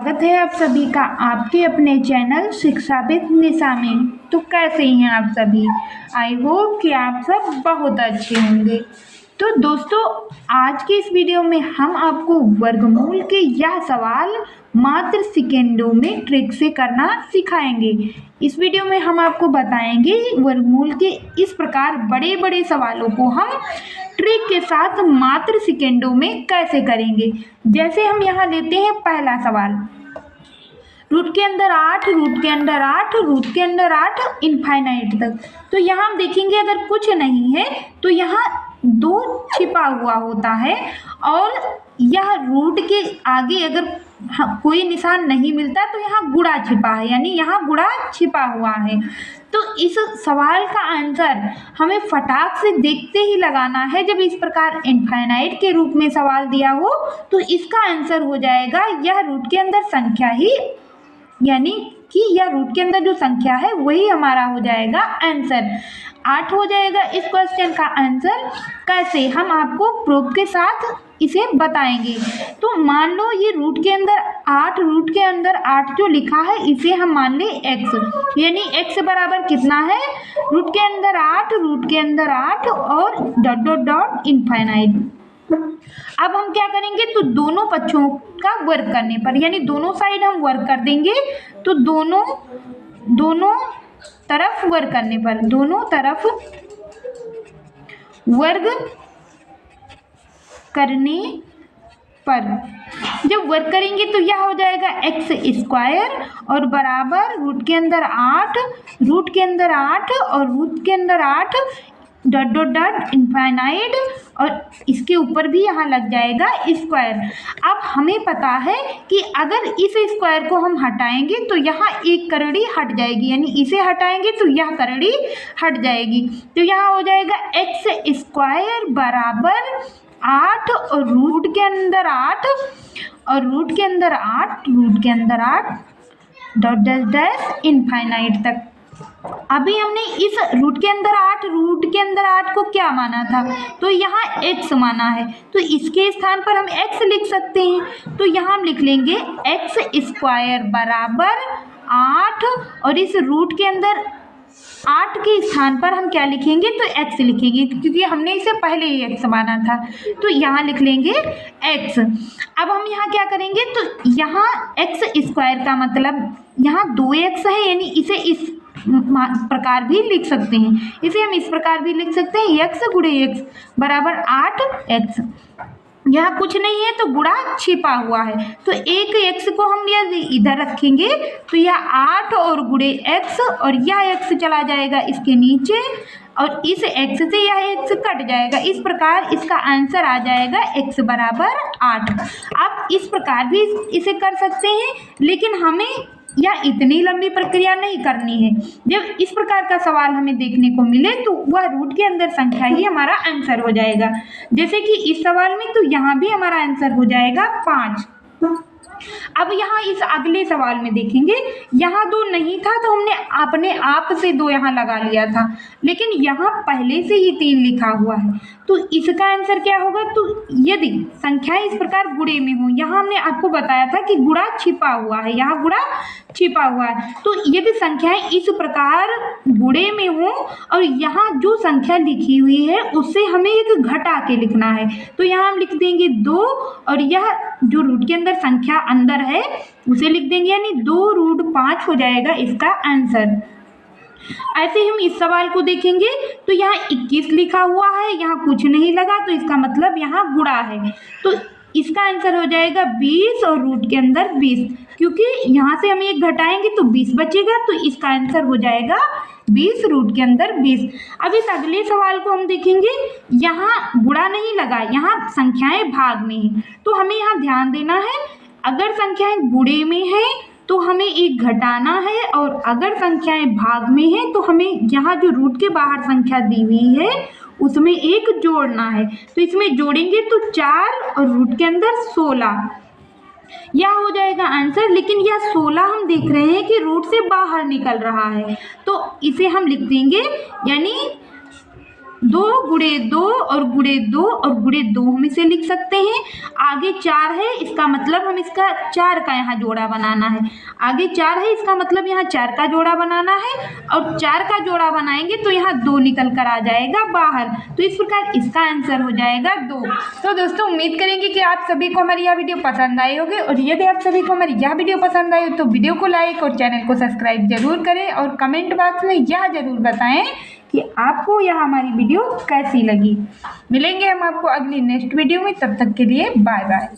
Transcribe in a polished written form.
स्वागत है आप सभी का आपके अपने चैनल शिक्षा विद निशा में। तो कैसे हैं आप सभी? आई होप कि आप सब बहुत अच्छे होंगे। तो दोस्तों, आज के इस वीडियो में हम आपको वर्गमूल के यह सवाल मात्र सेकेंडों में ट्रिक से करना सिखाएंगे। इस वीडियो में हम आपको बताएंगे वर्गमूल के इस प्रकार बड़े बड़े सवालों को हम ट्रिक के साथ मात्र सेकेंडों में कैसे करेंगे। जैसे हम यहाँ लेते हैं पहला सवाल, रूट के अंदर 8, रूट के अंदर 8, रूट के अंदर 8 इनफाइनाइट तक। तो यहाँ हम देखेंगे अगर कुछ नहीं है तो यहाँ 2 छिपा हुआ होता है और यह रूट के आगे अगर कोई निशान नहीं मिलता तो यहाँ गुणा छिपा है, यानी यहाँ गुणा छिपा हुआ है। तो इस सवाल का आंसर हमें फटाक से देखते ही लगाना है। जब इस प्रकार इनफाइनाइट के रूप में सवाल दिया हो तो इसका आंसर हो जाएगा यह रूट के अंदर संख्या ही, यानी कि यह रूट के अंदर जो संख्या है वही हमारा हो जाएगा आंसर। 8 हो जाएगा इस क्वेश्चन का आंसर। कैसे, हम आपको प्रूफ के साथ इसे बताएंगे। तो मान लो ये रूट के अंदर 8, रूट के अंदर 8 जो लिखा है इसे हम मान ले x, यानी x बराबर कितना है, रूट के अंदर 8, रूट के अंदर 8 और डॉट डॉट डॉट इनफाइनाइट। अब हम क्या करेंगे, तो दोनों पक्षों का वर्ग करने पर, यानी दोनों साइड हम वर्ग कर देंगे। तो दोनों तरफ वर्ग करने पर, दोनों तरफ वर्ग करने पर जब वर्ग करेंगे तो यह हो जाएगा x स्क्वायर और बराबर रूट के अंदर 8, रूट के अंदर 8 और रूट के अंदर 8 डॉट डॉट डॉट इनफाइनाइट और इसके ऊपर भी यहाँ लग जाएगा स्क्वायर। अब हमें पता है कि अगर इस स्क्वायर को हम हटाएंगे तो यहाँ एक करड़ी हट जाएगी, यानी इसे हटाएंगे तो यह करड़ी हट जाएगी। तो यहाँ हो जाएगा x स्क्वायर बराबर 8 और रूट के अंदर 8 और रूट के अंदर 8, रूट के अंदर 8 डॉट डैश डैश इनफाइनाइट तक। अभी हमने इस रूट के अंदर 8, रूट के अंदर 8 को क्या माना था, तो यहाँ x माना है, तो इसके स्थान पर हम x लिख सकते हैं। तो यहाँ हम लिख लेंगे x स्क्वायर बराबर 8 और इस रूट के अंदर 8 के स्थान पर हम क्या लिखेंगे, तो x लिखेंगे क्योंकि हमने इसे पहले ही x माना था। तो यहाँ लिख लेंगे x। अब हम यहाँ क्या करेंगे, तो यहाँ x स्क्वायर का मतलब यहाँ 2x है, यानी इसे इस प्रकार भी लिख सकते हैं, इसे हम इस प्रकार भी लिख सकते हैं x गुणे x बराबर 8x। यहाँ कुछ नहीं है तो गुणा छिपा हुआ है, तो एक x को हम यदि इधर रखेंगे तो यह 8 और गुणे x और यह x चला जाएगा इसके नीचे और इस x से यह x कट जाएगा। इस प्रकार इसका आंसर आ जाएगा x बराबर 8। आप इस प्रकार भी इसे कर सकते हैं, लेकिन हमें यह इतनी लंबी प्रक्रिया नहीं करनी है। जब इस प्रकार का सवाल हमें देखने को मिले तो वह रूट के अंदर संख्या ही हमारा आंसर हो जाएगा। जैसे कि इस सवाल में, तो यहाँ भी हमारा आंसर हो जाएगा 5। अब यहाँ इस अगले सवाल में देखेंगे, यहाँ 2 नहीं था तो हमने अपने आप से 2 यहाँ लगा लिया था, लेकिन यहाँ पहले से ही 3 लिखा हुआ है, तो इसका आंसर क्या होगा। तो यदि संख्याएं इस प्रकार गुणे में हो, यहाँ हमने आपको बताया था कि गुणा छिपा हुआ है, यहाँ गुणा छिपा हुआ है, तो यदि संख्याएं इस प्रकार गुणे में हो और यहाँ जो संख्या लिखी हुई है उससे हमें एक घटा के लिखना है, तो यहाँ हम लिख देंगे 2 और यह जो रूट के अंदर संख्या अंदर है उसे लिख देंगे, यानी 2 रूट 5 हो जाएगा इसका आंसर। ऐसे ही हम इस सवाल को देखेंगे तो यहाँ 21 लिखा हुआ है, यहाँ कुछ नहीं लगा तो इसका मतलब यहाँ गुणा है, तो इसका आंसर हो जाएगा 20 और रूट के अंदर 20, क्योंकि यहाँ से हम एक घटाएंगे तो 20 बचेगा, तो इसका आंसर हो जाएगा 20 रूट के अंदर 20। अब इस अगले सवाल को हम देखेंगे, यहाँ गुणा नहीं लगा, यहाँ संख्याएं भाग में हैं, तो हमें यहाँ ध्यान देना है अगर संख्याएं गुणे में है तो हमें एक घटाना है और अगर संख्याएं भाग में है तो हमें यहाँ जो रूट के बाहर संख्या दी हुई है उसमें एक जोड़ना है। तो इसमें जोड़ेंगे तो 4 और रूट के अंदर 16, यह हो जाएगा आंसर। लेकिन यह 16 हम देख रहे हैं कि रूट से बाहर निकल रहा है, तो इसे हम लिख देंगे, यानी 2 गुणे 2 और गुणे 2 और गुणे 2 हम इसे लिख सकते हैं। आगे 4 है, इसका मतलब हम इसका 4 का यहाँ जोड़ा बनाना है। आगे 4 है, इसका मतलब यहाँ 4 का जोड़ा बनाना है और 4 का जोड़ा बनाएंगे तो यहाँ 2 निकल कर आ जाएगा बाहर। तो इस प्रकार इसका आंसर हो जाएगा 2। तो दोस्तों उम्मीद करेंगे कि आप सभी को हमारी यह वीडियो पसंद आई होगी, और यदि आप सभी को हमारी यह वीडियो पसंद आई हो तो वीडियो को लाइक और चैनल को सब्सक्राइब जरूर करें और कमेंट बॉक्स में यह जरूर बताएं कि आपको यह हमारी वीडियो कैसी लगी। मिलेंगे हम आपको अगली नेक्स्ट वीडियो में, तब तक के लिए बाय बाय।